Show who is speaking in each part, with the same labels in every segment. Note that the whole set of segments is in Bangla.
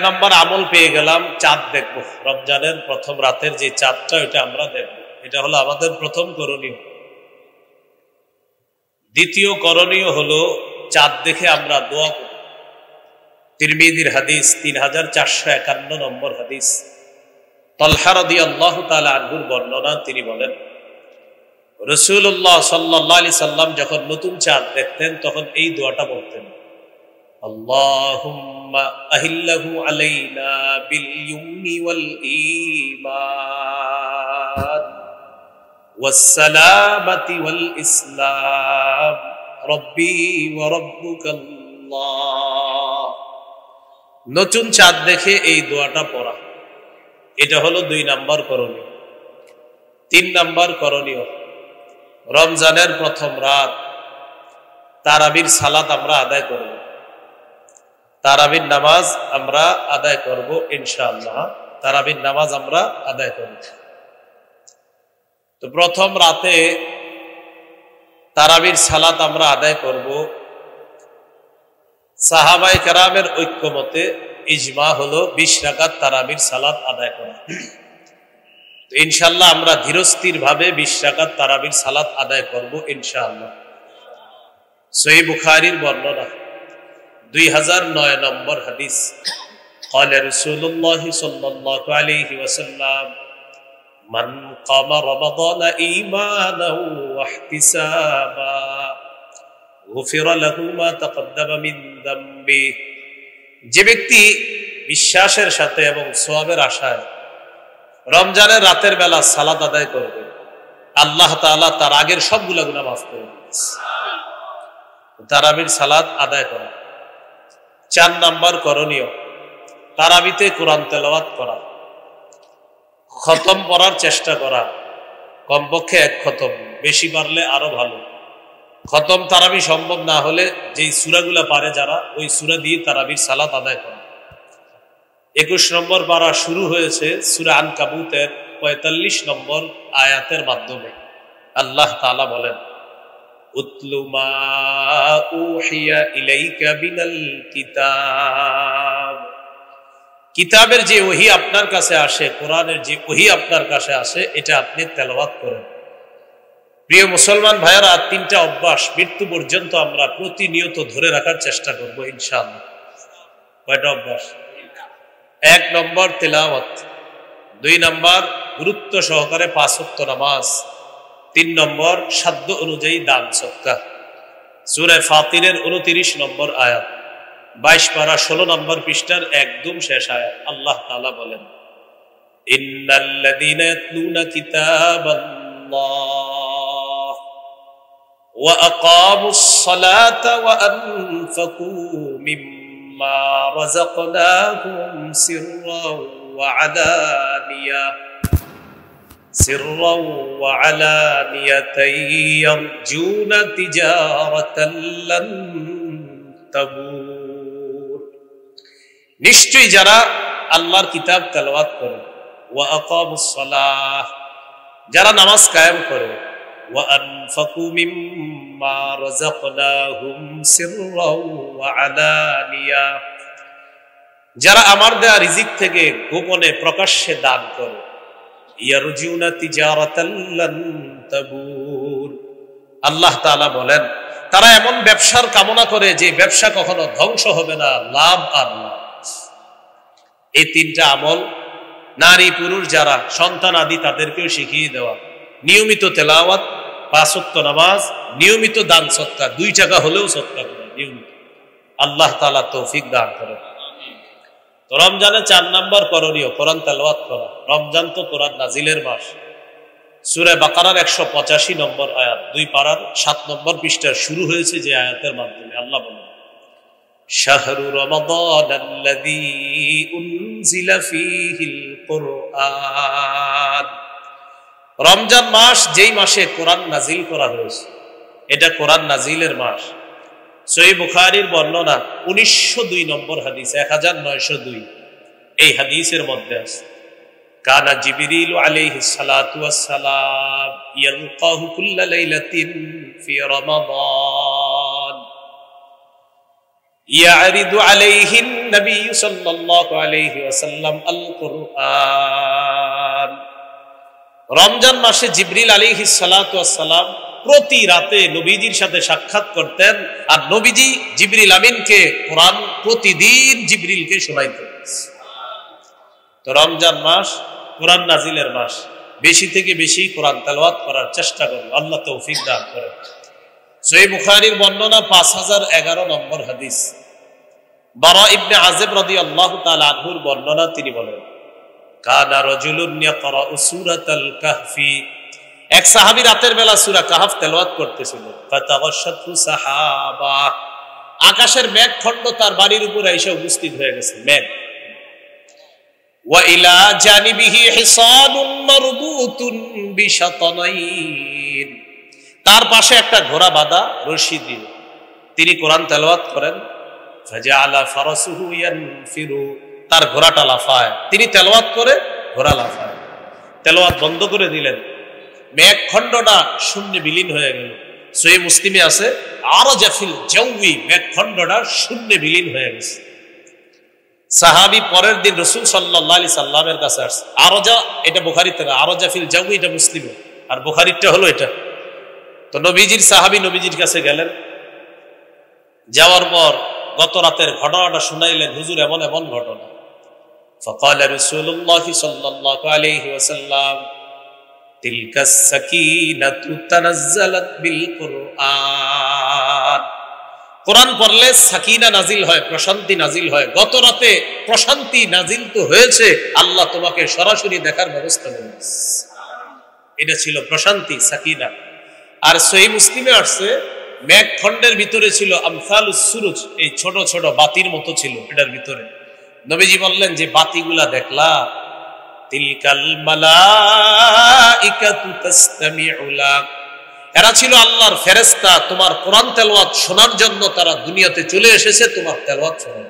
Speaker 1: নম্বর আমল পেয়ে গেলাম, চাঁদ দেখব। রমজানের প্রথম রাতের যে চাঁদটা ওইটা আমরা দেখব, এটা হলো আমাদের প্রথম করণীয়। দ্বিতীয় করণীয় হলো চাঁদ দেখে আমরা দোয়া করব। তিরমিজির হাদিস 3451 নম্বর হাদিস, তালহা রাদিয়াল্লাহু তাআলা আনহুর বর্ণনা। তিনি বলেন, রাসূলুল্লাহ সাল্লাল্লাহু আলাইহি সাল্লাম যখন নতুন চাঁদ দেখতেন তখন এই দোয়াটা বলতেন, আল্লাহুম্মা আহিল্লাহু আলাইনা বিল ইউমনি ওয়াল ঈমান ওয়াস সালামাতি ওয়াল ইসলাম রব্বি ওয়া রাব্বুকাল্লাহ। নতুন চাঁদ দেখে এই দোয়াটা পড়া, এটা হলো 2 নম্বর করণীয়। 3 নম্বর করণীয়, রমজানের প্রথম রাত তারাবির সালাত আমরা আদায় করব, তারাবির নামাজ আমরা আদায় করব ইনশাআল্লাহ। তারাবির নামাজ আমরা আদায় করব। তো প্রথম রাতে তারাবির সালাত আমরা আদায় করব। সাহাবায়ে কেরামের ঐক্যমতে ইজমা হলো 20 রাকাত তারাবির সালাত আদায় করা। তো ইনশাআল্লাহ আমরা ধীরস্থির ভাবে 20 রাকাত তারাবির সালাত আদায় করব ইনশাআল্লাহ। সহিহ বুখারীর বর্ণনা 2009 নম্বর হাদিস, قال رسول الله صلى الله عليه وسلم من قام رمضان إيمانا واحتسابا غفر له ما تقدم من ذنبه। যে ব্যক্তি বিশ্বাসের সাথে এবং সওয়াবের আশায় রমজানের রাতের বেলা সালাত আদায় করবে, আল্লাহ তাআলা তার আগের সবগুলা গুনাহ মাফ করে দিবেন। তারাবির সালাত আদায় করা। 4 নম্বর করণীয়, তারাবিতে কোরআন তেলাওয়াত করা, খতম পড়ার চেষ্টা করা, কমপক্ষে 1 খতম, বেশি পারলে আরো ভালো। খতম তারাবি সম্ভব না হলে যেই সূরাগুলা পারে যারা, ওই সূরা দিয়ে তারাবির সালাত আদায় করা। 21 নম্বর পারা শুরু হয়েছে সূরা আনকাবুতের 45 নম্বর আয়াতের মাধ্যমে। আল্লাহ তাআলা বলেন, উতলু মা উহিয়া ইলাইকা মিনাল কিতাব। কিতাবের যে ওহী আপনার কাছে আসে, কোরআনের যে ওহী আপনার কাছে আসে, এটা আপনি তেলাওয়াত করেন। প্রিয় মুসলমান ভাইয়েরা, 3টা অভ্যাস মৃত্যু পর্যন্ত আমরা প্রতিনিয়ত ধরে রাখার চেষ্টা করব ইনশাআল্লাহ। কয়টা অভ্যাস? 1 নম্বর তেলাওয়াত, 2 নম্বর গুরুত্ব সহকারে 5 ওয়াক্ত নামাজ, 3 নম্বর সাধ্য অনুযায়ী দান সদকা। সূরা ফাতিরের 29 নম্বর আয়াত, 22 পারা 16 নম্বর পৃষ্ঠার একদম শেষ আয়াত। আল্লাহ তাআলা বলেন, ইন্নাল্লাযীনা ইয়াতলুনা কিতাবাল্লাহ ওয়া আকামুস সালাতা ওয়া আনফাকু মিম্মা রাযাকনাহুম সিররাও ওয়া আলানিয়াতান ইয়ারজুনা তিজারাতান লান তাবুর। নিশ্চয়ই যারা আল্লাহর কিতাব তেলাওয়াত করে, ওয়া আকামুস সালাহ, যারা নামাজ কায়েম করে, ওয়া আনফাকু মিম্মা রাযাকনাহুম সিররাও ওয়া আলানিয়া, যারা আমার দেয়া রিজিক থেকে গোপনে প্রকাশ্যে দান করে, ইয়ারজুনা তিজারাতান লান তাবুর। আল্লাহ তাআলা বলেন, তারা এমন ব্যবসার কামনা করে যে ব্যবসা কখনো ধ্বংস হবে না, লাভ আর লাভ। এই 3টা আমল নারী পুরুষ যারা সন্তান আদি তাদেরকেও শিখিয়ে দেওয়া। নিয়মিত তেলাওয়াত, 5 ওয়াক্ত নামাজ, নিয়মিত দান সদকা, 2 টাকা হলেও সদকা করা নিয়মিত। আল্লাহ তাআলা তৌফিক দান করেন। তো রমজানে 4 নম্বর করণীয় কোরআন তেলাওয়াত করা। রমজান তো কোরআন নাজিলের মাস। সূরা বাকারার 185 নম্বর আয়াত, 2 পারার 7 নম্বর পৃষ্ঠার শুরু হয়েছে যে আয়াতের মাধ্যমে আল্লাহ বলেন, শাহরু রমাদানাল্লাযী উনজিলা ফীহিল কুরআন। রমজান মাস যেই মাসে কোরআন নাজিল করা হয়েছে, এটা কোরআন নাজিলের মাস। সহিহ বুখারীর বর্ণনা 1902 নম্বর হাদিস, 1902। এই হাদিসের মধ্যে আছে, কানা জিবরিল আলাইহিস সালাতু ওয়াস সালাম ইয়ালকাহু কুল্লা লাইলাতিন ফি রমাদান। ইয়ারিদু আলাইহিন নবী সাল্লাল্লাহু আলাইহি ওয়াসাল্লাম আল কুরআন। রমজান মাসে জিবরিল আলাইহিস সালাতু ওয়াস সালাম প্রতি রাতে নবীজির সাথে সাক্ষাৎ করতেন, আর নবীজি জিবরিল আমিনকে কোরআন প্রতিদিন জিবরিলকে শোনাইতেন। তো রমজান মাস কোরআন নাজিলের মাস, বেশি থেকে বেশি কোরআন তেলাওয়াত করার চেষ্টা করুন, আল্লাহ তৌফিক দান করেন। সহিহ বুখারীর বর্ণনা 5011 নম্বর হাদিস, বারা ইবনে আযিব রাদিয়াল্লাহু তাআলা আনহুর বর্ণনা, তিনি বলেন কানা রাজুলুন ইয়াকরাউ সূরাতাল কাহফি, এক সাহাবী রাতের বেলা সূরা কাহফ তেলাওয়াত করতেছিল। ফাতাগাশশাতহু সাহাবা, আকাশের মেঘখণ্ড তার বাড়ির উপরে এসে উপস্থিত হয়ে গেছে মেঘ। ওয়া ইলা জানিবিহি হিসানুন মারবুতুন বিশাতানাইন, তার পাশে একটা ঘোড়া বাঁধা রশি দিয়ে তিনি কোরআন তেলাওয়াত করেন। ফাজাআলা ফারাসুহু ইয়ানফিরু, তার ঘোড়াটা লাফায়, তিনি তেলাওয়াত করে ঘোড়া লাফায়। তেলাওয়াত বন্ধ করে দিলেন, মেঘখণ্ডটা শূন্যে বিলীন হয়ে গেল। সহিহ মুসলিমে আছে আরজা ফিল জাওয়ি, মেঘখণ্ডটা শূন্যে বিলীন হয়ে গেছে। সাহাবী পরের দিন রাসূল সাল্লাল্লাহু আলাইহি সাল্লামের কাছে আসছে। আরজা এটা বুখারীতে না, আরজা ফিল জাওয়ি এটা মুসলিমে, আর বুখারীরটা হলো এটা। তো নবীজির সাহাবী নবীজির কাছে গেলেন, যাওয়ার পর গত রাতের ঘটনাটা শুনাইলেন, হুজুর এমন এমন ঘটনা। فقال رسول الله صلى الله عليه وسلم تلك السكينة تنزلت بالقرآن, কোরআন পড়লে সাকিনা নাজিল হয়, প্রশান্তি নাজিল হয়। গত রাতে প্রশান্তি নাজিল তো হয়েছে, আল্লাহ তোমাকে সরাসরি দেখার ব্যবস্থা করেছে। এটা ছিল প্রশান্তি, সাকিনা। আর সহিহ মুসলিমে আসছে মেঘখণ্ডের ভিতরে ছিল আমসালুস সুরুজ, এই ছোট ছোট বাতির মতো ছিল এটার ভিতরে। নবীজি বললেন যে বাতিগুলা দেখলা, তিলকাল মালাইকাতু তাসতামিউ লাক, এরা ছিল আল্লাহর ফেরেশতা, তোমার কোরআন তেলাওয়াত শোনার জন্য তারা দুনিয়াতে চলে এসেছে তোমার তেলাওয়াত শোনার।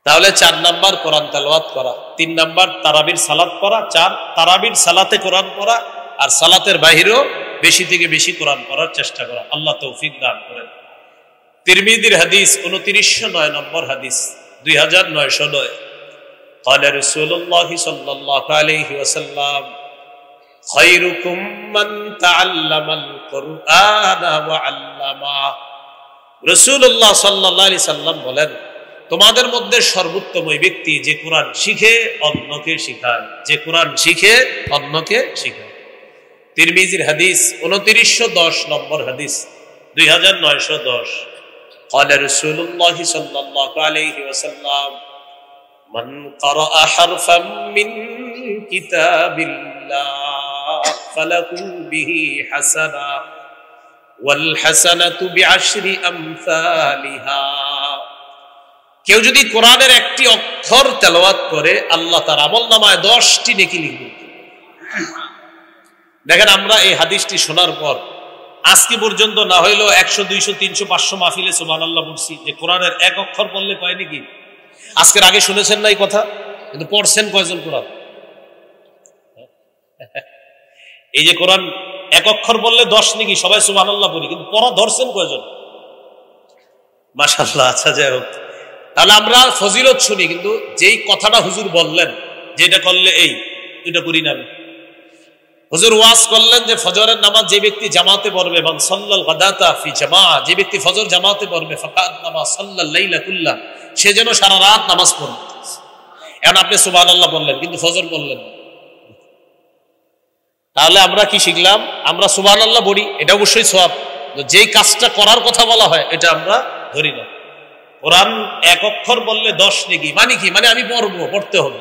Speaker 1: তাহলে 4 নাম্বার কোরআন তেলাওয়াত করা, 3 নাম্বার তারাবির সালাত পড়া, 4 তারাবির সালাতে কোরআন পড়া, আর সালাতের বাহিরেও বেশি থেকে বেশি কোরআন পড়ার চেষ্টা করা। আল্লাহ তৌফিক দান করেন। তিরমিজির হাদিস 2909 নম্বর হাদিস, 2909, قال رسول الله صلى الله عليه وسلم خيركم من تعلم القرآن وعلمه। রাসূলুল্লাহ সাল্লাল্লাহু আলাইহি সাল্লাম বলেন, তোমাদের মধ্যে সর্বোত্তম ওই ব্যক্তি যে কোরআন শিখে অন্যকে শেখায়, যে কোরআন শিখে অন্যকে শেখায়। তিরমিজির হাদিস 2910 নম্বর হাদিস, 2910, قال رسول الله صلى الله عليه وسلم من قرأ حرفا من كتاب الله فله به حسنة والحسنة بعشر أمثالها। কেউ যদি কোরআনের একটি অক্ষর তেলাওয়াত করে, আল্লাহ তার আমলনামায় 10টি নেকি লিখবেন। দেখেন, আমরা এই হাদিসটি শোনার পর আজকে পর্যন্ত না হইলেও 100, 200, 300, 500 মাহফিলে সুবহানাল্লাহ বলছি যে কোরআনের এক অক্ষর পড়লে কয় নাকি। আজকের আগে শুনেছেন না এই কথা, কিন্তু পড়ছেন কয়জন কোরআন? এই যে কোরআন এক অক্ষর বললে 10 নাকি, সবাই সুবহানাল্লাহ বলি, কিন্তু পড়া ধরছেন কয়জন? মাশাআল্লাহ। আচ্ছা, যাই হোক, তাহলে আমরা ফজিলত শুনি, কিন্তু যেই কথাটা হুজুর বললেন যেটা করলে এটা করি না। হুজুর ওয়াজ করলেন যে ফজরের নামাজ যে ব্যক্তি জামাতে পড়বে, মান সাল্লাল গাদাতা ফি জামাআ, যে ব্যক্তি ফজর জামাতে পড়বে, ফাকান্নামা সাল্লাল লাইলা কুল্লা, সে যেন সারা রাত নামাজ পড়বে। এখন আপনি সুবহানাল্লাহ বললেন কিন্তু ফজর বললেন, তাহলে আমরা কি শিখলাম? আমরা সুবহানাল্লাহ বলি, এটা অবশ্যই সওয়াব, যেই কাজটা করার কথা বলা হয় এটা আমরা ধরি না। কোরআন এক অক্ষর বললে 10 নেকি, মানে কি? মানে আমি পড়বো, পড়তে হবে।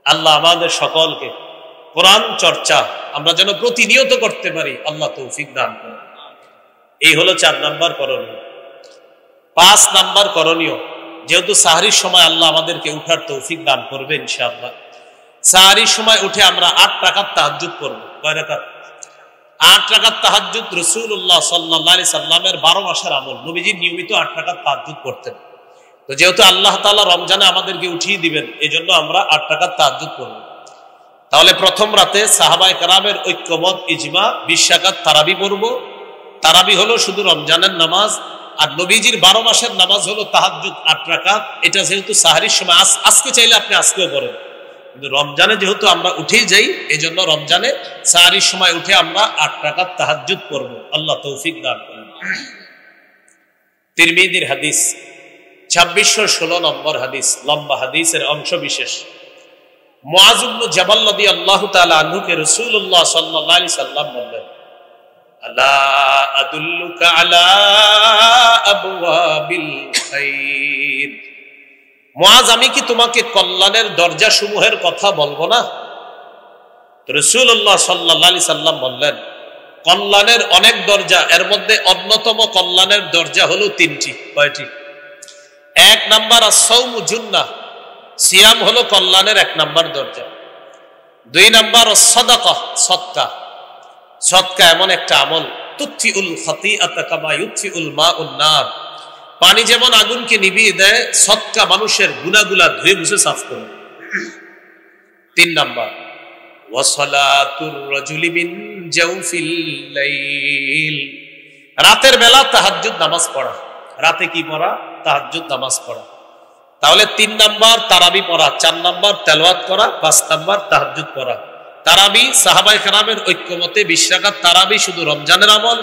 Speaker 1: আল্লাহ আমাদের সকলকে কোরআন চর্চা আমরা যেন প্রতিনিয়ত করতে পারি, আল্লাহ তৌফিক দান করেন। এই হলো 4 নাম্বার করণীয়। 5 নাম্বার করণীয়, যেহেতু সাহরির সময় আল্লাহ আমাদেরকে উঠার তৌফিক দান করবে ইনশাআল্লাহ, সাহরির সময় উঠে আমরা 8 রাকাত তাহাজ্জুদ করব। কয় রাকাত? 8 রাকাত তাহাজ্জুদ রাসূলুল্লাহ সাল্লাল্লাহু আলাইহি সাল্লামের 12 মাসের আমল। নবীজি নিয়মিত 8 রাকাত তাহাজ্জুদ করতেন। তো যেহেতু আল্লাহ তাআলা রমজানে আমাদেরকে উঠিয়ে দিবেন, এজন্য আমরা 8 রাকাত তাহাজ্জুদ করব। তাহলে প্রথম রাতে সাহাবায়ে কেরামের ঐক্যমত ইজমা 20 রাকাত তারাবি পড়ব, তারাবি হলো শুধু রমজানের নামাজ, আর নবীজির 12 মাসের নামাজ হলো তাহাজ্জুদ 8 রাকাত। এটা যেহেতু সাহরির সময়, আজকে চাইলে আপনি আজকেও করেন, কিন্তু রমজানে যেহেতু আমরা উঠেই যাই, এই জন্য রমজানে সাহরির সময় উঠে আমরা 8 রাকাত তাহাজ্জুদ করব। আল্লাহ তৌফিক দান করেন। তিরমিজির হাদিস 2616 নম্বর হাদিস, লম্বা হাদিসের অংশ বিশেষ। মুআয ইবনে জাবাল রাদিয়াল্লাহু তাআলা আনহুকে রাসূলুল্লাহ সাল্লাল্লাহু আলাইহি সাল্লাম বললেন, আলা আদুল্লুকা আলা আবওয়াবিল খাইর। মুআয, আমি কি তোমাকে কল্যাণের দরজা সমূহের কথা বলবো না? তো রাসূলুল্লাহ সাল্লাল্লাহু আলাইহি সাল্লাম বললেন, কল্যাণের অনেক দরজা, এর মধ্যে অন্যতম কল্যাণের দরজা হলো 3টি। কয়টি? 1 নাম্বার আস-সাওমু জুন্নাহ, সিয়াম হলো কল্যাণের 1 নাম্বার দরজা। 2 নাম্বার আস-সাদাকা, সদকা। সদকা এমন একটা আমল, তুতফিউল খাতিআতা কামা ইউতফিউল মাউন নার। পানি যেমন আগুনকে নিভিয়ে দেয়, সদকা মানুষের গুনাহগুলা ধুয়ে মুছে সাফ করে। 3 নাম্বার ওয়াসালাতুর রাজুলি মিন জাওফিল লাইল, রাতের বেলা তাহাজ্জুদ নামাজ পড়া। রাতে কি পড়া? তাহাজ্জুদ নামাজ পড়া। তাহলে 3 নাম্বার তারাবি পড়া, 4 নাম্বার তেলাওয়াত করা, 5 নাম্বার তাহাজ্জুদ পড়া। তারাবি সাহাবায়ে কেরামের ঐক্যমতে 20 রাকাত তারাবি শুধু রমজানের আমল,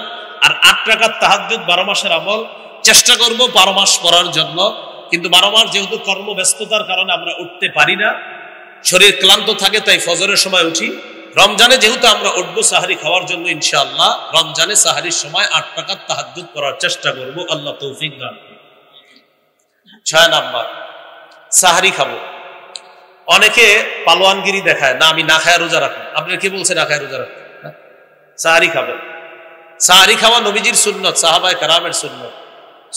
Speaker 1: আর 8 রাকাত তাহাজ্জুদ 12 মাসের আমল। চেষ্টা করব 12 মাস পড়ার জন্য, কিন্তু 12 মাস যেহেতু কর্মব্যস্ততার কারণে আমরা উঠতে পারি না, শরীর ক্লান্ত থাকে, তাই ফজরের সময় উঠি। রমজানে যেহেতু আমরা উঠবো সাহারি খাওয়ার জন্য, ইনশাআল্লাহ রমজানে সাহারির সময় 8 রাকাত তাহাজ্জুদ করার চেষ্টা করব। আল্লাহ তৌফিক দান করুন। 6 নাম্বার সাহারি খাবো। অনেকে পালোয়ানগিরি দেখায়, না আমি না খায় রোজা রাখবো। আপনার কি বলছে না খায় রোজা রাখবো? সাহারি খাবেন। সাহারি খাওয়া নবীজির সুন্নত, সাহাবায়ে কেরামের সুন্নত।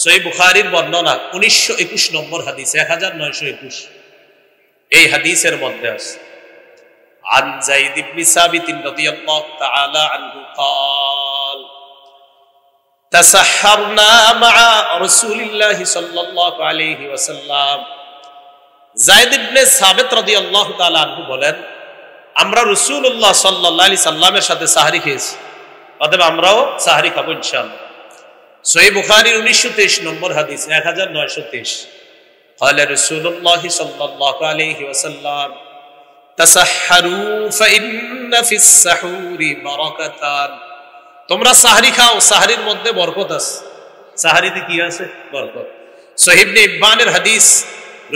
Speaker 1: সহিহ বুখারীর বর্ণনা 1921 নম্বর হাদিস, 1921। এই হাদিসের মধ্যে আছে, আন যায়েদ ইবনে সাবিত রাদিয়াল্লাহু তাআলা আনহু قال تسحرنا مع رسول الله صلى الله عليه وسلم। যায়েদ ইবনে সাবিত রাদিয়াল্লাহু তাআলা আনহু বলেন, আমরা রাসূলুল্লাহ সাল্লাল্লাহু আলাইহি সাল্লামের সাথে সাহরি খেয়েছি, অতএব আমরাও সাহরি খাবো ইনশাআল্লাহ। সহিহ বুখারীর 1923 নম্বর হাদিস, 1923। قال رسول الله صلى الله عليه وسلم تسحروا فإن في السحور بركتان। তোমরা সাহরি খাও, সাহরির মধ্যে বরকত আছে। সাহরিতে কি আছে? বরকত। সহিহ ইবনে ইব্বানের হাদিস,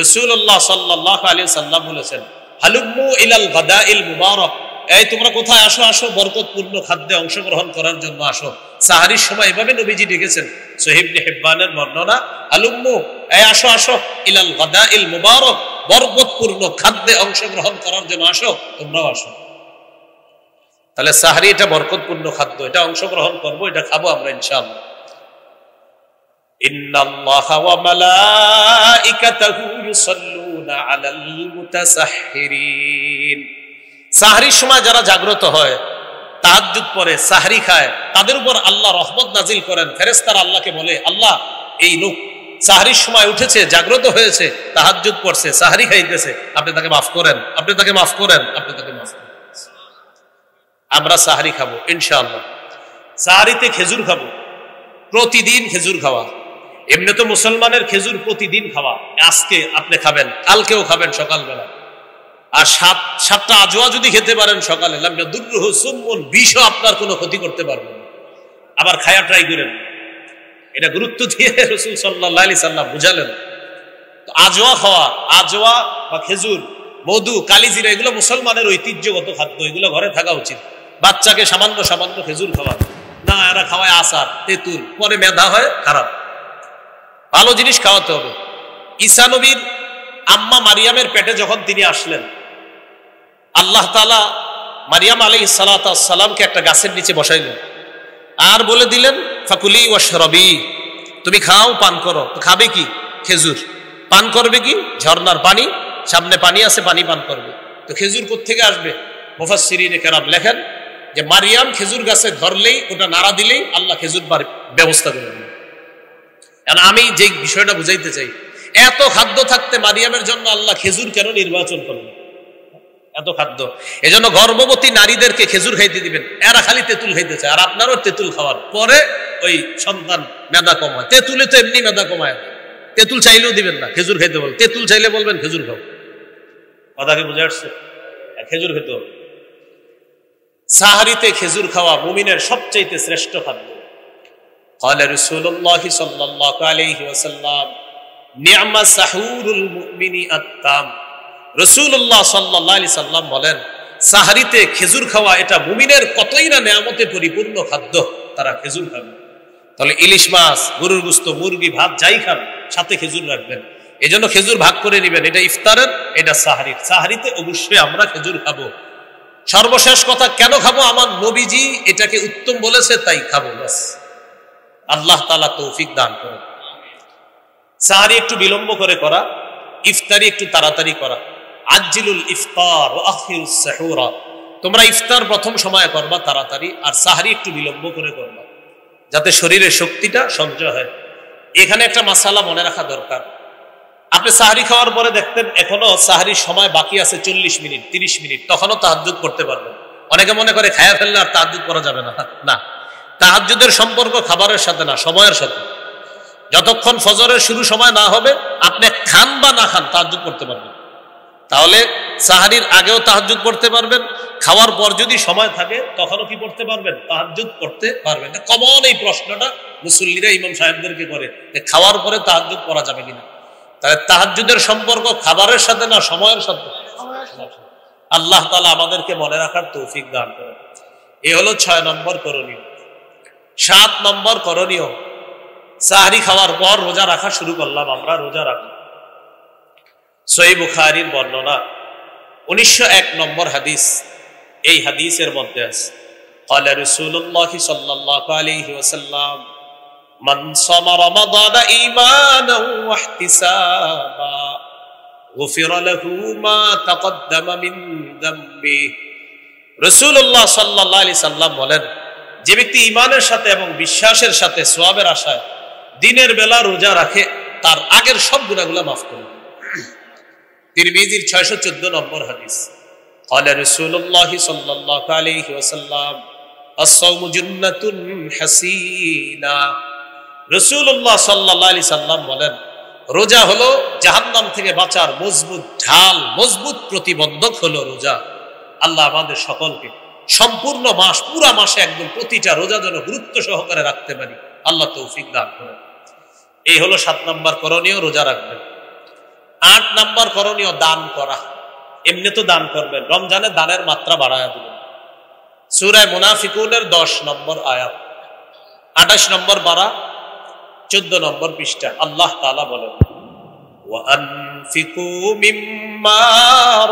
Speaker 1: রাসূলুল্লাহ সাল্লাল্লাহু আলাইহি সাল্লাম বলেছেন, হালুম্মু ইলাল গাদাইল মুবারাক। এই তোমরা কোথায়? আসো আসো, বরকতপূর্ণ খাদ্যে অংশগ্রহণ করার জন্য আসো। সাহরির সময় এভাবে নবীজি ডেকেছেন। সহিহ ইবনে হিব্বানের বর্ণনা, হালুম্মু, এই আসো আসো, ইলাল গাদাইল মুবারাক, বরকতপূর্ণ খাদ্যে অংশগ্রহণ করার জন্য আসো, তোমরাও আসো। তাহলে সাহরি এটা বরকতপূর্ণ খাদ্য, এটা অংশগ্রহণ করবো, এটা খাবো আমরা ইনশাআল্লাহ। ইন্নাল্লাহা ওয়া মালাইকাতাহু ইউসাল্লুনা আলাল মুতাসাহহিরিন। সাহরির সময় যারা জাগ্রত হয়, তাহাজ্জুদ পড়ে, সাহরি খায়, তাদের উপর আল্লাহ রহমত নাজিল করেন। ফেরেশতারা আল্লাহকে বলে, আল্লাহ এই লোক সাহরির সময় উঠেছে, জাগ্রত হয়েছে, তাহাজ্জুদ পড়ছে, সাহরি খাইতেছে, আপনি তাকে মাফ করেন, আপনি তাকে মাফ করেন, আপনি তাকে মাফ করেন। আমরা সাহরি খাবো ইনশাআল্লাহ। সাহরিতে খেজুর খাবো, প্রতিদিন খেজুর খাওয়া। এমনি তো মুসলমানের খেজুর প্রতিদিন খাওয়া, আজকে আপনি খাবেন, কালকেও খাবেন সকালবেলা। আর 7টা আজওয়া যদি খেতে পারেন সকালে, বিষও আপনার কোনো ক্ষতি করতে পারবেন না। আবার খায়া ট্রাই করেন, এটা গুরুত্ব দিয়ে রাসূল সাল্লাল্লাহু আলাইহি সাল্লাম বুঝালেন। তো আজওয়া খাওয়া, আজওয়া বা খেজুর, মধু, কালিজিরা, এগুলো মুসলমানের ঐতিহ্যগত খাদ্য, এগুলো ঘরে থাকা উচিত। বাচ্চাকে সামান্য সামান্য খেজুর খাওয়া না, এরা খাওয়ায় আচার, তেঁতুল, পরে মেধা হয় খারাপ। ভালো জিনিস খাওয়াতে হবে। ঈসা নবীর আম্মা মারিয়ামের পেটে যখন তিনি আসলেন, আল্লাহ তাআলা মারিয়াম আলাইহিস সালাতু ওয়াস সালামকে একটা গাছের নিচে বসাইলেন, আর বলে দিলেন, ফাকুলি ওয়াশরাবি, তুমি খাও, পান করো। তো খাবে কি? খেজুর। পান করবে কি? ঝর্ণার পানি, সামনে পানি আছে, পানি পান করবে। তো খেজুর কোত্থেকে আসবে? মুফাসসিরিনে কেরাম লেখেন যে মারিয়াম খেজুর গাছে ধরলেই, ওটা নাড়া দিলেই আল্লাহ খেজুর ব্যবস্থা করে দিলেন। আমি যে বিষয়টা বুঝাইতে চাই, এত খাদ্য থাকতে মারিয়ামের জন্য আল্লাহ খেজুর কেন নির্বাচন করলেন? এত খাদ্য, এজন্য গর্ভবতী নারীদেরকে খেজুর খাইতে দিবেন। এরা খালি তেঁতুল খাইতে চায়, আর আপনারও তেঁতুল খাওয়ার পরে ওই সন্তান মেধা কম হয়। তেঁতুলে তো এমনি মেধা কমায়, তেঁতুল চাইলেও দিবেন না, খেজুর খাইতে বলবেন। তেঁতুল চাইলে বলবেন খেজুর খাও। কথাকে বুঝে আসছে? খেজুর খেতে হবে। সাহারিতে খেজুর খাওয়া মুমিনের সবচাইতে শ্রেষ্ঠ খাদ্য। قال رسول الله صلى الله عليه وسلم نعم سحور المؤمن التام। রাসূলুল্লাহ সাল্লাল্লাহু আলাইহি সাল্লাম বলেন, সাহারিতে খেজুর খাওয়া এটা মুমিনের কতই না নেয়ামতে পরিপূর্ণ খাদ্য, তারা খেজুর খাবে। তাহলে ইলিশ মাছ, গরুর গোশত, মুরগি, ভাত যাই খান সাথে খেজুর রাখবেন। এজন্য খেজুর ভাগ করে নেবেন, এটা ইফতারের, এটা সাহারির। সাহারিতে অবশ্যই আমরা খেজুর খাবো। সর্বশেষ কথা, কেন খাবো? আমার নবীজি এটাকে উত্তম বলেছে তাই খাবো, বাস। আল্লাহ তাআলা তৌফিক দান করেন। সাহারি একটু বিলম্ব করে করা, ইফতারি একটু তাড়াতাড়ি করা। আজ্জিলুল ইফতার ওয়া আখিরুস সাহুরা, তোমরা ইফতার প্রথম সময়ে করবা তাড়াতাড়ি, আর সাহারি একটু বিলম্ব করে করবা, যাতে শরীরের শক্তিটা সঞ্চয় হয়। এখানে একটা মাসালা মনে রাখা দরকার। আপনি সাহারি খাওয়ার পরে দেখতেন এখনো সাহারির সময় বাকি আছে 40 মিনিট 30 মিনিট, তখনও তাহাজ্জুদ করতে পারবেন। অনেকে মনে করে খায়া ফেললে আর তাহাজ্জুদ করা যাবে না। না, তাহাজ্জুদের সম্পর্ক খাবারের সাথে না, সময়ের সাথে। যতক্ষণ ফজরের শুরু সময় না হবে, আপনি খান বা না খান তাহাজ্জুদ করতে পারবেন। তাহলে সাহারির আগেও তাহাজ্জুদ করতে পারবেন, খাওয়ার পর যদি সময় থাকে তখনও কি করতে পারবেন? তাহাজ্জুদ করতে পারবেন। কমন এই প্রশ্নটা মুসল্লিরা ইমাম সাহেবদেরকে করে, খাওয়ার পরে তাহাজ্জুদ করা যাবে কিনা। তাহলে তাহাজ্জুদের সম্পর্ক খাবারের সাথে না, সময়ের সাথে। আল্লাহ তাআলা আমাদেরকে মনে রাখার তৌফিক দান করেন। এ হলো 6 নম্বর করণীয়। 7 নম্বর করণীয়, সাহারি খাওয়ার পর রোজা রাখা শুরু করলাম আমরা, রোজা রাখলাম। সহিহ বুখারীর বর্ণনা 1901 নম্বর হাদিস। এই হাদিসের মধ্যে আছে, قال رسول الله صلى الله عليه وسلم من صام رمضان إيمانا واحتسابا غفر له ما تقدم من ذنبه। রাসূলুল্লাহ সাল্লাল্লাহু আলাইহি সাল্লাম বলেন, যে ব্যক্তি ঈমানের সাথে এবং বিশ্বাসের সাথে সওয়াবের আশায় দিনের বেলা রোজা রাখে, তার আগের সব গুনাহগুলো মাফ করে। তিরমিজির 614 নম্বর হাদিস। قال رسول الله صلى الله عليه وسلم الصوم جنة حسينة। রাসূলুল্লাহ সাল্লাল্লাহু আলাইহি সাল্লাম বলেন, রোজা হলো জাহান্নাম থেকে বাঁচার মজবুত ঢাল, মজবুত প্রতিবন্ধক হলো রোজা। আল্লাহ আমাদের সকলকে সম্পূর্ণ মাস, পুরা মাসে একদম প্রতিটা রোজা যেন গুরুত্ব সহকারে রাখতে পারি, আল্লাহ তৌফিক দান করেন। এই হলো 7 নম্বর করণীয়, রোজা রাখবেন। 8 নম্বর করণীয়, দান করা। এমনি তো দান করবেন, রমজানে দানের মাত্রা বাড়ায়া দিবেন। সূরা মুনাফিকুনের 10 নম্বর আয়াত, 28 নম্বর পারা, 14 নম্বর পৃষ্ঠা। আল্লাহ তাআলা বলেন, ওয়া আনফিকু মিম্মা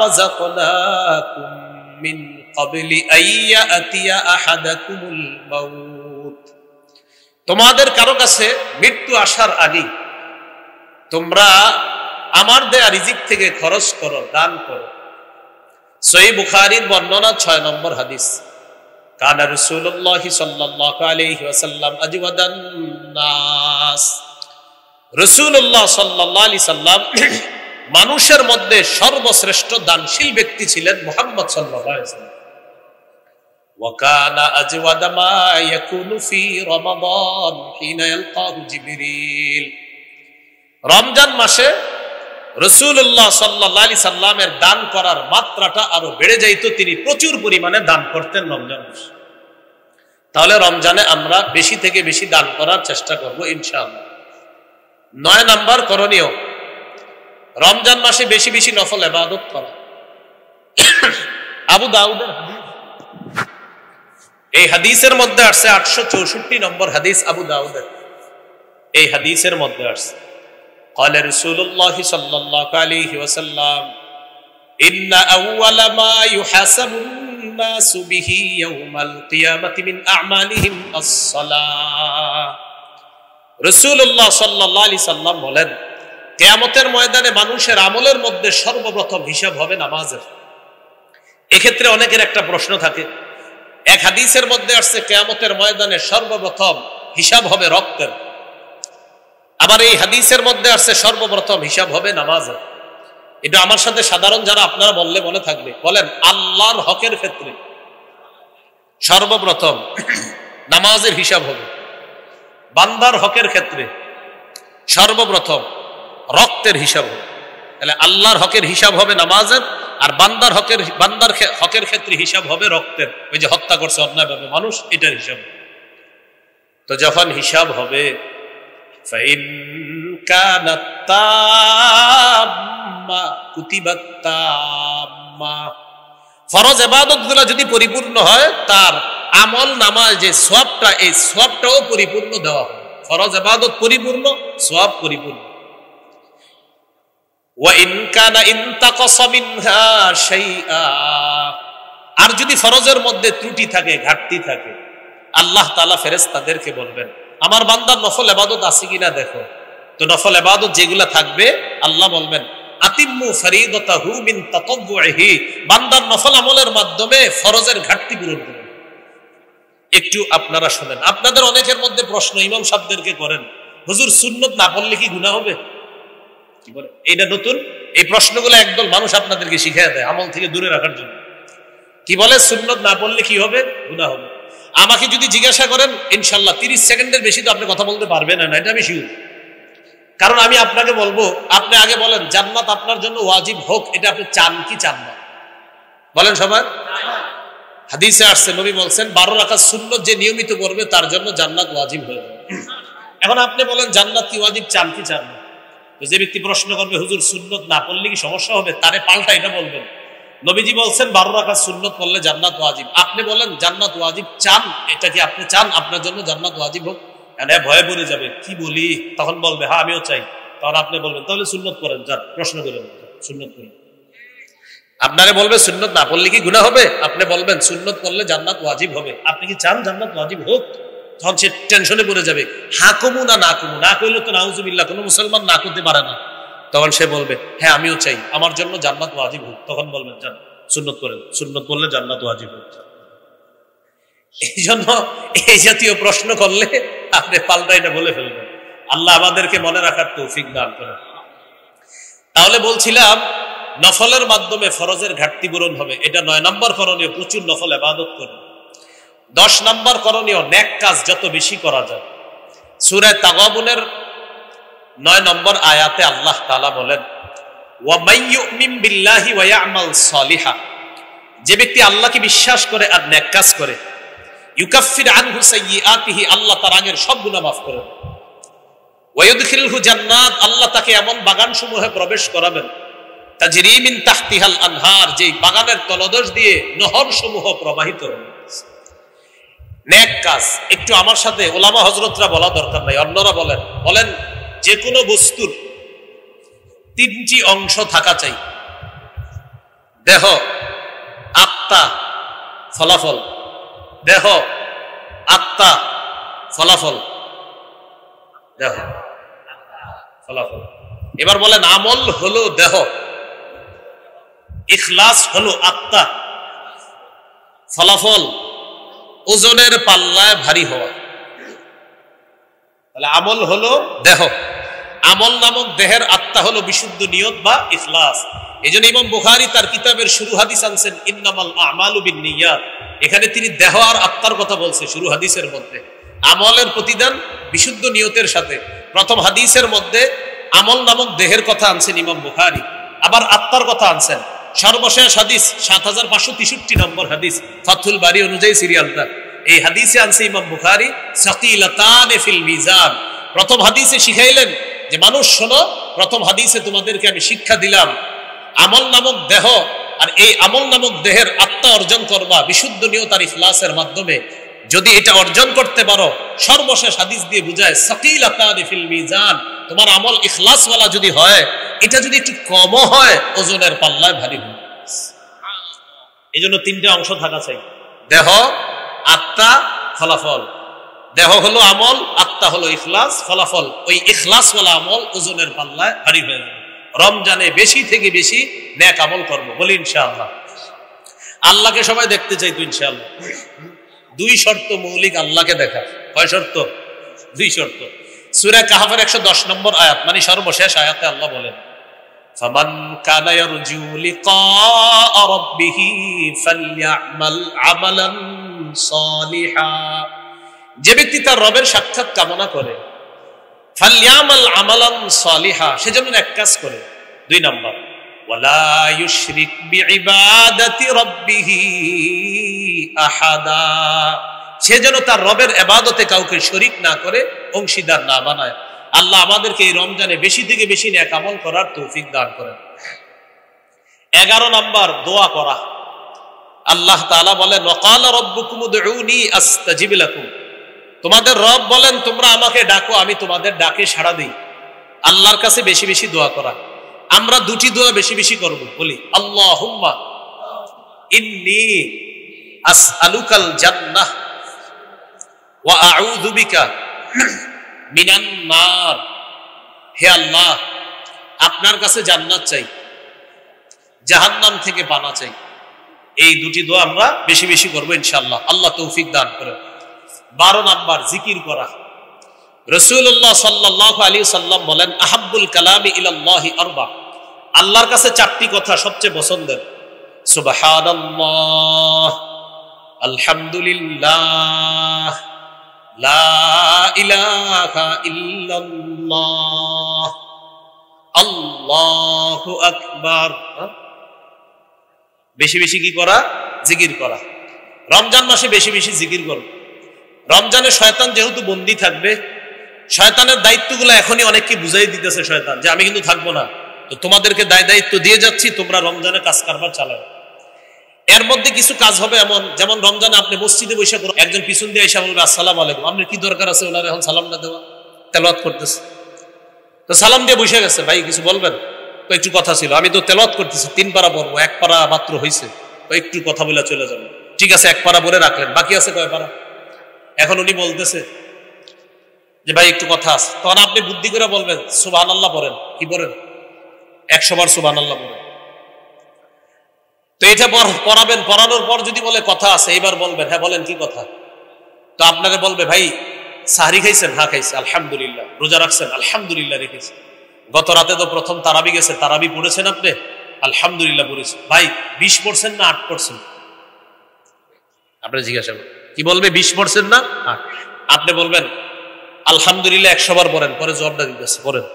Speaker 1: রাযাকনাকুম মিন ক্বাবলি আইয়াতিয়া আহাদাকুমুল মাউত। তোমাদের কারো কাছে মৃত্যু আসার আগে তোমরা আমার দেয়া রিজিক থেকে খরচ করো, দান করো। সহিহ বুখারীর বর্ণনা 6 নম্বর হাদিস। কানা রাসূলুল্লাহ সাল্লাল্লাহু আলাইহি ওয়াসাল্লাম আজওয়াদান নাস। রাসূলুল্লাহ সাল্লাল্লাহু আলাইহি সাল্লাম মানুষের মধ্যে সর্বশ্রেষ্ঠ দানশীল ব্যক্তি ছিলেন মুহাম্মদ সাল্লাল্লাহু আলাইহি ওয়াসাল্লাম। ওয়া কানা আজওয়াদা মা ইয়াকুনু ফি রমাদান হিনা ইয়ালকাহু জিবরিল। রমজান মাসে রাসূলুল্লাহ সাল্লাল্লাহু আলাইহি সাল্লামের দান করার মাত্রাটা আরো বেড়ে যাইত, তিনি প্রচুর পরিমাণে দান করতেন রমজান মাসে। তাহলে রমজানে আমরা বেশি থেকে বেশি দান করার চেষ্টা করব ইনশাআল্লাহ। 9 নম্বর করণীয়, রমজান মাসে বেশি বেশি নফল ইবাদত করা। আবু দাউদের হাদিস, এই হাদিসের মধ্যে আসছে 864 নম্বর হাদিস আবু দাউদের। এই হাদিসের মধ্যে আসছে, قال رسول الله صلى الله عليه وسلم إن أول ما يحاسب الناس به يوم القيامة من أعمالهم الصلاة। রাসূলুল্লাহ সাল্লাল্লাহু আলাইহি সাল্লাম বলেন, কিয়ামতের ময়দানে মানুষের আমলের মধ্যে সর্বপ্রথম হিসাব হবে নামাজের। এক্ষেত্রে অনেকের একটা প্রশ্ন থাকে, এক হাদিসের মধ্যে আসছে কিয়ামতের ময়দানে সর্বপ্রথম হিসাব হবে রক্তের, আবার এই হাদিসের মধ্যে আসছে সর্বপ্রথম হিসাব হবে নামাজের। এটা আমার সাথে সাধারণ যারা আপনারা বললে মনে থাকবে, বলেন আল্লাহর হকের ক্ষেত্রে সর্বপ্রথম নামাজের হিসাব হবে। বান্দার হকের ক্ষেত্রে সর্বপ্রথম রক্তের হিসাব হবে। তাহলে আল্লাহর হকের হিসাব হবে নামাজের, আর বান্দার হকের ক্ষেত্রে হিসাব হবে রক্তের। ওই যে হত্যা করছে অন্যায়ভাবে মানুষ, এটার হিসাব। তো যখন হিসাব হবে ফাইন কানাত তাম্মা কুতিবাত তাম্মা, ফরজ ইবাদতগুলো যদি পরিপূর্ণ হয় তার আমল নামায় যে সওয়াবটা, এই সওয়াবটাও পরিপূর্ণ দেওয়া হয়। ফরজ ইবাদত পরিপূর্ণ, সওয়াব পরিপূর্ণ। ওয়া ইন কানা ইনতাকাসা মিনহা শাইআ, আর যদি ফরজের মধ্যে ত্রুটি থাকে, ঘাটতি থাকে, আল্লাহ তাআলা ফেরেশতাদেরকে বলবেন আমার বান্দার নফল ইবাদত আছে কিনা দেখো। তো নফল ইবাদত যেগুলা থাকবে আল্লাহ বলবেন আতিম্মু ফরিদাতাহু মিন তাতাব্বুহি, বান্দার নফল আমলের মাধ্যমে ফরজের ঘাটতি পূরণ করুন। একটু আপনারা শুনেন, আপনাদের অনেকের মধ্যে প্রশ্ন ইমাম সাহেবদেরকে করেন, হুজুর সুন্নত না পড়লে কি গুনাহ হবে? কি বলে এটা নতুন এই প্রশ্নগুলো একদল মানুষ আপনাদেরকে শিখিয়ে দেয় আমল থেকে দূরে রাখার জন্য। কি বলে সুন্নত না পড়লে কি হবে? গুনাহ হবে। আমাকে যদি জিজ্ঞাসা করেন ইনশাআল্লাহ 30 সেকেন্ডের বেশি তো আপনি কথা বলতে পারবেন না, এটা আমি শিওর। কারণ আমি আপনাকে বলবো, আপনি আগে বলেন জান্নাত আপনার জন্য ওয়াজিব হোক, এটা আপনি চান কি চান না? বলেন সবাই। হাদিসে আসছে, নবী বলছেন 12 রাকাত সুন্নত যে নিয়মিত করবে তার জন্য জান্নাত ওয়াজিব হয়ে যাবে। এখন আপনি বলেন জান্নাত কি ওয়াজিব, চান কি চান না? যে ব্যক্তি প্রশ্ন করবে হুজুর সুন্নত না পড়লে কি সমস্যা হবে, তারে পাল্টা এটা বলবেন নবীজি বলছেন 12 রাকাত সুন্নত পড়লে জান্নাত ওয়াজিব। আপনি বলেন জান্নাত ওয়াজিব চান, এটা কি আপনি চান আপনার জন্য জান্নাত ওয়াজিব হোক? ভয়ে পড়ে যাবে, কি বলি, তখন বলবে হ্যাঁ আমিও চাই। তখন আপনি বলবেন তাহলে সুন্নত করেন, যান প্রশ্ন করেন, সুন্নত করেন। আপনারে বলবে সুন্নত না পড়লে কি গুনাহ হবে, আপনি বলবেন সুন্নত পড়লে জান্নাত ওয়াজিব হবে। আপনি কি চান জান্নাত ওয়াজিব হোক? তখন সে টেনশনে পড়ে যাবে, হ্যাঁ কমু না না কমু, না কইলে তো নাউজুবিল্লাহ কোনো মুসলমান না করতে পারে না। তখন সে বলবে হ্যাঁ আমিও চাই, আমার জন্য জান্নাত ওয়াজিব হোক। তখন বলবেন যান সুন্নত করেন, সুন্নত পড়লে জান্নাত ওয়াজিব হোক। এই জন্য এই জাতীয় প্রশ্ন করলে আপনি পাল্টা এটা বলে ফেলবেন। আল্লাহ আমাদেরকে মনে রাখার তৌফিক দান করেন। তাহলে বলছিলাম নফলের মাধ্যমে ফরজের ঘাটতি পূরণ হবে, এটা 9 নম্বর করণীয়, প্রচুর নফল ইবাদত করুন। 10 নম্বর করণীয় নেক কাজ যত বেশি করা যায়। সূরা তাগাবুনের 9 নম্বর আয়াতে আল্লাহ তাআলা বলেন ওয়া মাইয়ুমিন বিল্লাহি ওয়া ইয়ামাল সালিহা, যে ব্যক্তি আল্লাহকে বিশ্বাস করে আর নেক কাজ করে, ইউকাফির আনহু সাইয়্যাতিহি, আল্লাহ তার আগের সব গুনাহ মাফ করে দেন। ওয়া ইউদখিলহু জান্নাত, আল্লাহ তাকে এমন বাগানসমূহে প্রবেশ করাবেন তাজরি মিন তাহতিহাল আনহার, যে বাগানের তলদেশ দিয়ে নহরসমূহ প্রবাহিত হবে। নেক কাজ একটু আমার সাথে ওলামা হযরতরা বলা দরকার নাই, অন্যরা বলেন যে কোনো বস্তুর 3টি অংশ থাকা চাই: দেহ, আত্মা, ফলাফল। দেহ, আত্মা, ফলাফল। দেহ, ফলাফল। এবার বলেন আমল হলো দেহ, ইখলাস হলো আত্মা, ফলাফল ওজনের পাল্লায় ভারী হওয়া। তাহলে আমল হলো দেহ, আমল নামক দেহের আত্মা হলো বিশুদ্ধ নিয়ত বা ইখলাস। এজন্য ইমাম বুখারী তার কিতাবের শুরু হাদিস আনছেন ইন্নামাল আমালু বিন্নিয়াত। এখানে তিনি দেহ আর আত্মার কথা বলছে শুরু হাদিসের মধ্যে। আমলের প্রতিদান বিশুদ্ধ নিয়তের সাথে। প্রথম হাদিসের মধ্যে আমল নামক দেহের কথা আনছেন ইমাম বুখারী, আবার আত্মার কথা আনছেন। সর্বশেষ হাদিস 7563 নম্বর হাদিস ফাথুল বারী অনুযায়ী সিরিয়ালটা, এই হাদিসে আনছে ইমাম বুখারী সাকিলাতান ফিল মিজান। প্রথম হাদিসে শিখাইলেন যে মানুষ শোনো, প্রথম হাদিসে তোমাদেরকে আমি শিক্ষা দিলাম আমল নামক দেহ, আর এই আমল নামক দেহের আত্মা অর্জন করবা বিশুদ্ধ নিয়ত আর ইখলাসের মাধ্যমে। যদি এটা অর্জন করতে পারো, সর্বশেষ হাদিস দিয়ে বুঝায় সাকিলাতান ফিল মিজান, তোমার আমল ইখলাসওয়ালা যদি হয়, এটা যদি একটু কমও হয় ওজনের পাল্লায় ভারী হবে। এই জন্য 3টে অংশ থাকা চাই: দেহ, আত্মা, ফলাফল। দেহ হলো আমল, আত্মা হলো ইখলাস, ফলাফল ওই ইখলাসওয়ালা আমল ওজনের পাল্লায় ভারী হয়ে যাবে। রমজানে বেশি থেকে বেশি নেক আমল করবো, বলি ইনশাআল্লাহ। আল্লাহকে সবাই দেখতে চাই তো ইনশাআল্লাহ। 2 শর্ত মৌলিক আল্লাহকে দেখা। কয় শর্ত? 2 শর্ত। সূরা কাহফের 110 নম্বর আয়াত, মানে সর্বশেষ আয়াতে আল্লাহ বলেন ফামান কানা ইয়ারজু লিকা রাব্বিহি ফালইআমাল আমালান সালিহা, যে ব্যক্তি তার রবের সাক্ষাৎ কামনা করে, ফালইয়ামাল আমালান সালিহা, সেজন্য এক কাজ করে। 2 নাম্বার, ওয়ালা ইউশরিক বিইবাদাতি রাব্বিহি আহাদা, সে যেন তার রবের ইবাদতে কাউকে শরীক না করে, অংশীদার না বানায়। আল্লাহ আমাদেরকে এই রমজানে বেশি থেকে বেশি নেক আমল করার তৌফিক দান করেন। 11 নাম্বার, দোয়া করা। আল্লাহ তাআলা বলেন, ওয়াকালা রাব্বুকুম উদউনি আস্তাজিব লাকুম, তোমাদের রব বলেন তোমরা আমাকে ডাকো, আমি তোমাদের ডাকে সাড়া দিই। আল্লাহর কাছে বেশি বেশি দোয়া করা। আমরা 2টি দোয়া বেশি বেশি করব, বলি আল্লাহুম্মা ইন্নী আসআলুকাল জান্নাহ ওয়া আউযু বিকা মিনান নার, হে আল্লাহ আপনার কাছে জান্নাত চাই, জাহান্নাম থেকে পানা চাই। এই 2টি দোয়া আমরা বেশি বেশি করব ইনশাআল্লাহ, আল্লাহ তৌফিক দান করেন। 12 নাম্বার, জিকির করা। রাসূলুল্লাহ সাল্লাল্লাহু আলাইহি সাল্লাম বলেন, আহাব্বুল কালামি ইলাল্লাহি আরবা, আল্লাহর কাছে 4টি কথা সবচেয়ে পছন্দের। সুবহানাল্লাহ, আলহামদুলিল্লাহ, লা ইলাহা ইল্লাল্লাহ, আল্লাহু আকবার। বেশি বেশি কি করা? জিকির করা। রমজান মাসে বেশি বেশি জিকির করো। রমজানে শয়তান যেহেতু বন্দী থাকবে, শয়তানের দায়িত্বগুলো এখনই অনেককে বুঝাই দিতেছে শয়তান, যে আমি কিন্তু থাকবো না, তো তোমাদেরকে দায়িত্ব দিয়ে যাচ্ছি, তোমরা রমজানে কাজ কারবার চালাও। এর মধ্যে কিছু কাজ হবে এমন, যেমন রমজানে আপনি মসজিদে বসে করো, একজন পিছন দিয়ে এসে বলবে আসসালামু আলাইকুম, আপনার কি দরকার আছে ওনার এখন সালাম না দেওয়া? তেলাওয়াত করতেছে তো সালাম দিয়ে বসে গেছে, ভাই কিছু বলবেন? তো একটু কথা ছিল, আমি তো তেলাওয়াত করতেছি, 3 পারা পড়বো, 1 পারা মাত্র হয়েছে, তো একটু কথা বলে চলে যাবো। ঠিক আছে, 1 পারা বলে রাখলেন, বাকি আছে কয় পারা? এখন উনি বলতেছে যে ভাই একটু কথা আছে, তখন আপনি বুদ্ধি করে বলবেন সুবহানাল্লাহ পড়েন। কি পড়েন? 100 বার সুবহানাল্লাহ পড়েন। তো এটা পড়াবেন, পড়ানোর পর যদি বলে কথা আছে, এবার বলবেন হ্যাঁ বলেন কি কথা। তো আপনাকে বলবে ভাই সাহরি খাইছেন? হ্যাঁ খাইছে, আলহামদুলিল্লাহ। রোজা রাখছেন? আলহামদুলিল্লাহ রেখেছি। গত রাতে তো প্রথম তারাবি গেছে, তারাবি পড়েছেন আপনি? আলহামদুলিল্লাহ পড়েছি। ভাই 20 পড়ছেন না 8 পড়ছেন? আপনি জিজ্ঞাসা করেন, কি বলবে? 20 পড়ছেন না 8? আপনি বলবেন আলহামদুলিল্লাহ 100 বার পড়েন, পরে জবাবটা দিতেছে পড়েন।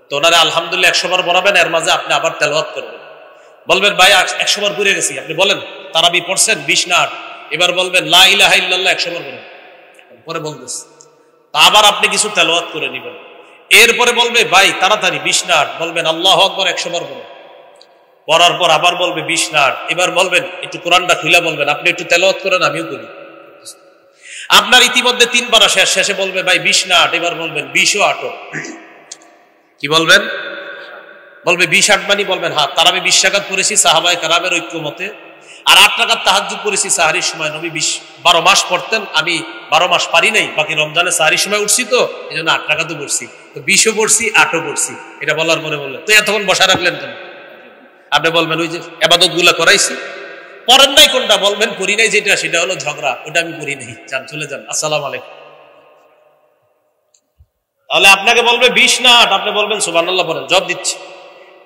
Speaker 1: তো ওনারা আলহামদুলিল্লাহ 100 বার পড়াবেন, এর মাঝে আপনি আবার তেলাওয়াত করবেন। বলবেন ভাই 100 বার পড়ে গেছি, আপনি বলেন তারাবি পড়ছেন 20 না 8? এবার বলবেন লা ইলাহা ইল্লাল্লাহ 100 বার পড়েন, পরে বলতেছে। আবার আপনি কিছু তেলাওয়াত করে নেবেন, এরপরে বলবে ভাই তাড়াতাড়ি 20 না 8? বলবেন আল্লাহু আকবার 100 বার পড়েন। পড়ার পর আবার বলবে 20 না 8? এবার বলবেন একটু কোরআনটা খুলে বলবেন, আপনি একটু তেলাওয়াত করেন আমিও করি। আপনার ইতিমধ্যে 3 পারা শেষ, শেষে বলবে ভাই 20 না 8? এবার বলবেন 20 ও 8। কি বলবেন? বলবে 20 8 মানে? বলবেন হ্যাঁ, তারাবি 20 রাকাত পড়েছি সাহাবায়ে কেরামের ঐক্যমতে, আর 8 রাকাত তাহাজ্জুদ পড়েছি সাহরির সময়। নবী 12 মাস পড়তেন, আমি 12 মাস পারি নাই, বাকি রমজানে সাহরির সময় উঠছি, তো এই জন্য 8 রাকাতও পড়ছি। তো 20ও পড়ছি 8ও পড়ছি। এটা বলার পরে বললেন তো এতক্ষণ বসা রাখলেন কেন? আপনি বলবেন ওই যে ইবাদত গুলা করাইছি। পড়েন নাই কোনটা? বলবেন করি নাই যেটা, সেটা হলো ঝগড়া, ওটা আমি করি নাই, যান চলে যান, আসসালামু আলাইকুম। তাহলে আপনাকে বলবে 20 না 8? আপনি বলবেন সুবহানাল্লাহ পড়েন, জবাব দিচ্ছি।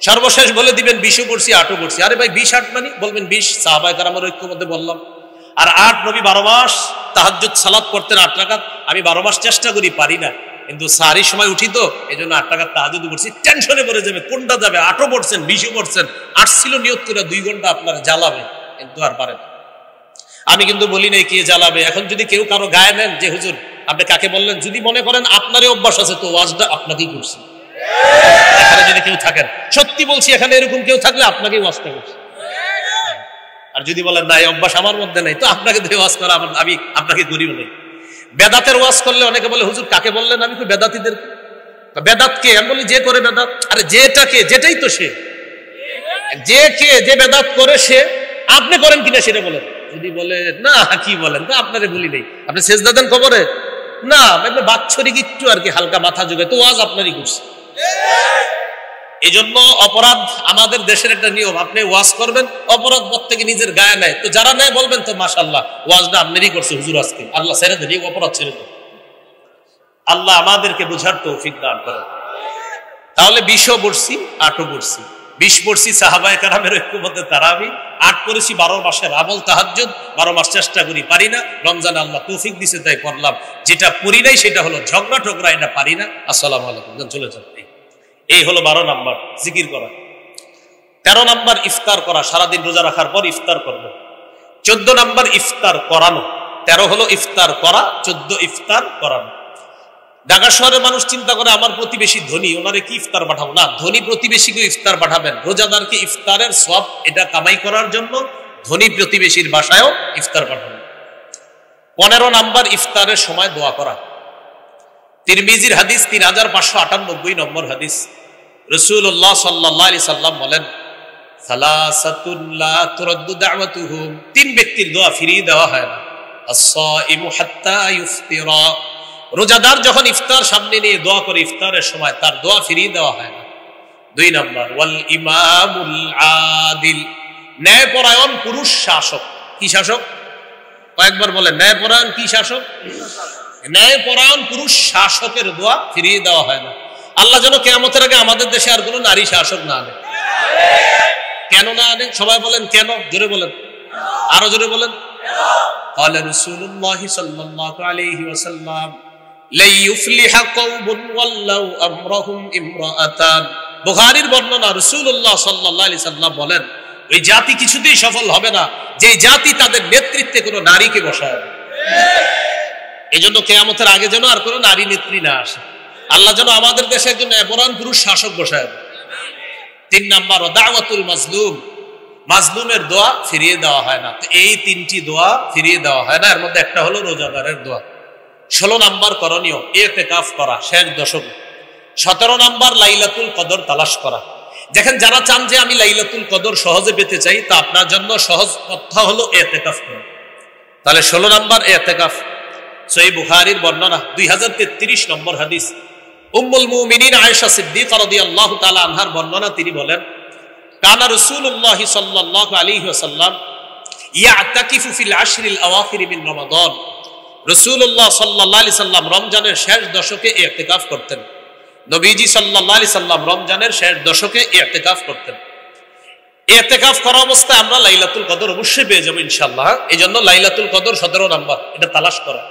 Speaker 1: সর্বশেষ বলে দিবেন 20ও পড়ছি 8ও পড়ছি। আরে ভাই 20 8 মানে? বলবেন 20 সাহাবায়ে কেরামের ঐক্যমতে বললাম, আর 8 নবী 12 মাস তাহাজ্জুদ সালাত পড়তেন 8 রাকাত, আমি 12 মাস চেষ্টা করি, পারি না, কিন্তু সাহরির সময় উঠি, তো এই জন্য 8 রাকাত তাহাজ্জুদ পড়ছি। টেনশনে পড়ে যাবে কোনটা যাবে, 8ও পড়ছেন 20ও পড়ছেন, 8 ছিল নিয়ত করে 2 ঘন্টা আপনার জ্বালাবে, কিন্তু আর পারেন। আমি কিন্তু বলি নাই কে জ্বালাবে। এখন যদি কেউ কারো গায়ে নেন যে হুজুর আপনি কাকে বললেন, যদি মনে করেন আপনারই অভ্যাস আছে, তো ওয়াজটা আপনাকেই করছি। এখানে যদি কেউ থাকেন, সত্যি বলছি, এখানে এরকম কেউ থাকলে আপনাকেই ওয়াজটা করছি। আর যদি বলেন না এই অভ্যাস আমার মধ্যে নেই, তো আপনাকে দিয়ে ওয়াজ করা আমি আপনাকে করিও নেই। বেদাতের ওয়াজ করলে অনেকে বলে হুজুর কাকে বললেন? আমি কই বেদাতীদের। বেদাত কে? আমি বলি যে করে বেদাত। আরে যেটা কে, যেটাই তো সে। যে কে, যে বেদাত করে সে। আপনি করেন কিনা সেটা বলেন। যদি বলে না কি বলেন, তো আপনারে বলি নেই, আপনি সেজদা দেন কবরে না, আপনি বাৎসরিক একটু আর কি হালকা মাথা যোগে, তো ওয়াজ আপনারই করছে। এই জন্য অপরাধ আমাদের দেশের একটা নিয়ম, আপনি ওয়াজ করবেন, অপরাধ প্রত্যেকে নিজের গায়ে নেয়, তো যারা নেয় বলবেন তো মাশাআল্লাহ ওয়াজটা আপনারই করছে হুজুর আজকে, আল্লাহ ছেড়ে দেন, এই অপরাধ ছেড়ে দেন। আল্লাহ আমাদেরকে বুঝার তৌফিক দান করেন। তাহলে 20ও পড়ছি 8ও পড়ছি। 20 পড়ছি সাহাবায়ে কেরামের ঐক্যমতে তারাবি, 8 করেছি 12 মাসের আমল তাহাজ্জুদ, 12 মাস চেষ্টা করি, পারি না। রমজান আল্লাহ তৌফিক দিছে তাই করলাম। যেটা পড়ি নাই সেটা হলো ঝগড়া, এটা পারি না। আসসালামু আলাইকুম, চলে যান। এই হলো 12 নাম্বার জিকির করা। 13 নাম্বার ইফতার করা, সারাদিন রোজা রাখার পর ইফতার করবেন। 14 নাম্বার ইফতার করানো। 13 হলো ইফতার করা, 14 ইফতার করানো। ঢাকা শহরের মানুষ চিন্তা করে আমার প্রতিবেশী ধনী, ওনারে কি ইফতার পাঠাবো? না, ধনী প্রতিবেশীকে ইফতার পাঠাবেন। রোজাদারকে ইফতারের সওয়াব এটা কামাই করার জন্য ধনী প্রতিবেশীর বাসায়ও ইফতার পাঠাবেন। 15 নাম্বার ইফতারের সময় দোয়া করা। তিরমিজির হাদিস 3598 নম্বর হাদিস। রাসূলুল্লাহ সাল্লাল্লাহু আলাইহি সাল্লাম বলেন, সালাসাতুন লা তুরাদ্দু দাওয়াতুহুম, 3 ব্যক্তির দোয়া ফিরিয়ে দেওয়া হয় না। আস-সাইমু হাত্তা ইফতিরা, রোজাদার যখন ইফতার সামনে নিয়ে দোয়া করে ইফতারের সময় তার দোয়া ফিরিয়ে দেওয়া হয় না। 2 নাম্বার ওয়াল ইমামুল আদিল, ন্যায়পরায়ণ পুরুষ শাসক। কি শাসক? কয়েকবার বলেন, ন্যায়পরায়ণ কি শাসক? ন্যায়পরায়ণ পুরুষ শাসকের দোয়া ফিরিয়ে দেওয়া হয় না। আল্লাহ যেন কিয়ামতের আগে আমাদের দেশে আর কোনো নারী শাসক না আনে। কেন না আনে? সবাই বলেন কেন, জোরে বলেন, আরো জোরে বলেন। قال رسول الله صلى الله عليه وسلم لا يفلح قوم ولو امرهم امرأتان, বুখারীর বর্ণনা। রাসূলুল্লাহ সাল্লাল্লাহু আলাইহি সাল্লাম বলেন, ওই জাতি কিছুতেই সফল হবে না যে জাতি তাদের নেতৃত্বে কোনো নারীকে বসায়। এজন্য কিয়ামতের আগে যেন আর কোনো নারী নেত্রী না আসে। আল্লাহ যেন আমাদের দেশে একজন ন্যায়পরায়ণ পুরুষ শাসক বসায়। 3 নাম্বার দাওয়াতুল মাজলুম, মাজলুমের দোয়া ফিরিয়ে দেওয়া হয় না। এই 3টি দোয়া ফিরিয়ে দেওয়া হয় না, এর মধ্যে একটা হলো রোজাদারের দোয়া। 16 নাম্বার করণীয় ইতিকাফ করা শেষ দশকে। 17 নাম্বার লাইলাতুল কদর তালাশ করা। দেখেন, যারা চান যে আমি লাইলাতুল কদর সহজে পেতে চাই, তা আপনার জন্য সহজ পথ হলো ইতিকাফ করা। তাহলে 16 নাম্বার ইতিকাফ। সহিহ বুখারীর বর্ণনা 2033 নম্বর হাদিস। উম্মুল মুমিনিন আয়েশা সিদ্দিকা রাদিয়াল্লাহু তাআলা আনহার বর্ণনা, তিনি বলেন, কানা রাসূলুল্লাহ সাল্লাল্লাহু আলাইহি ওয়াসাল্লাম ইয়াতাকিফু ফিল আশরিল আওয়াখির মিন রমাদান, রাসূলুল্লাহ সাল্লাল্লাহু আলাইহি সাল্লাম রমজানের শেষ দশকে ইতিকাফ করতেন। নবীজি সাল্লাল্লাহু আলাইহি সাল্লাম রমজানের শেষ দশকে ইতিকাফ করতেন। ইতিকাফ করা অবস্থায় আমরা লাইলাতুল কদর অবশ্যই পেয়ে যাব ইনশাআল্লাহ। এইজন্য লাইলাতুল কদর 17 নাম্বার, এটা তালাশ করা।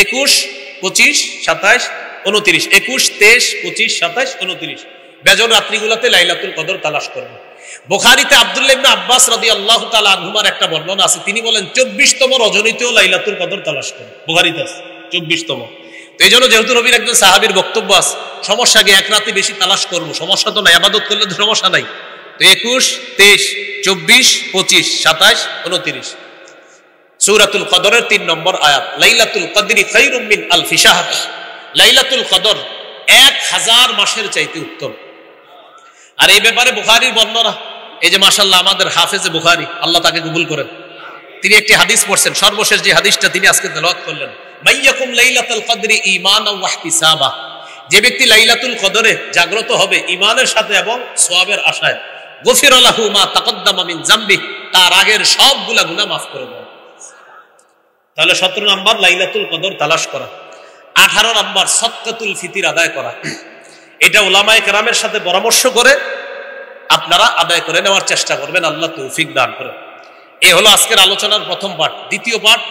Speaker 1: 21, 25, 27, 29, 21, 23, 25, 27, 29 বেজর রাত্রিগুলোতে লাইলাতুল কদর তালাশ করব। বুখারীতে আব্দুল্লাহ ইবনে আব্বাস রাদিয়াল্লাহু তাআলা আনহুমার একটা বর্ণনা আছে, তিনি বলেন 24তম রজনীতেও লাইলাতুল কদর তালাশ করব। বুখারীতে আছে 24তম। তো এইজন্য যেহেতু নবীর একজন সাহাবীর বক্তব্য আছে, সমস্যা কি এক রাতে বেশি তালাশ করব, সমস্যা তো নাই, ইবাদত করলে তো সমস্যা নাই। তো 21, 23, 24, 25, 27, 29 সূরাতুল কদরের 3 নম্বর আয়াত, লাইলাতুল কদরি খায়রুম মিন আলফি শাহর, লাইলাতুল কদর 1000 মাসের চাইতে উত্তম। আর এই ব্যাপারে বুখারীর বর্ণনা, এই যে মাশাআল্লাহ আমাদের হাফেজে বুখারী, আল্লাহ তাকে কবুল করেন, তিনি একটি হাদিস পড়ছেন, সর্বশেষ যে হাদিসটা তিনি আজকে তেলাওয়াত করলেন, মাইয়াকুম লাইলাতুল কদরি ঈমানাও ওয়া ইহতিসাবা, যে ব্যক্তি লাইলাতুল কদরে জাগ্রত হবে ঈমানের সাথে এবং সওয়াবের আশায়, গফিরা লাহু মা তাকদ্দামা মিন যামবি, তার আগের সবগুলা গুনাহ মাফ করে দেওয়া। তাহলে 17 নাম্বার লাইলাতুল কদর তালাশ করা। 18 নাম্বার সদকাতুল ফিতর আদায় করা। এটা উলামায়ে কেরামের সাথে পরামর্শ করে আপনারা আদায় করে নেওয়ার চেষ্টা করবেন, আল্লাহ তৌফিক দান করেন। এই হলো আজকের আলোচনার প্রথম পার্ট। দ্বিতীয় পার্ট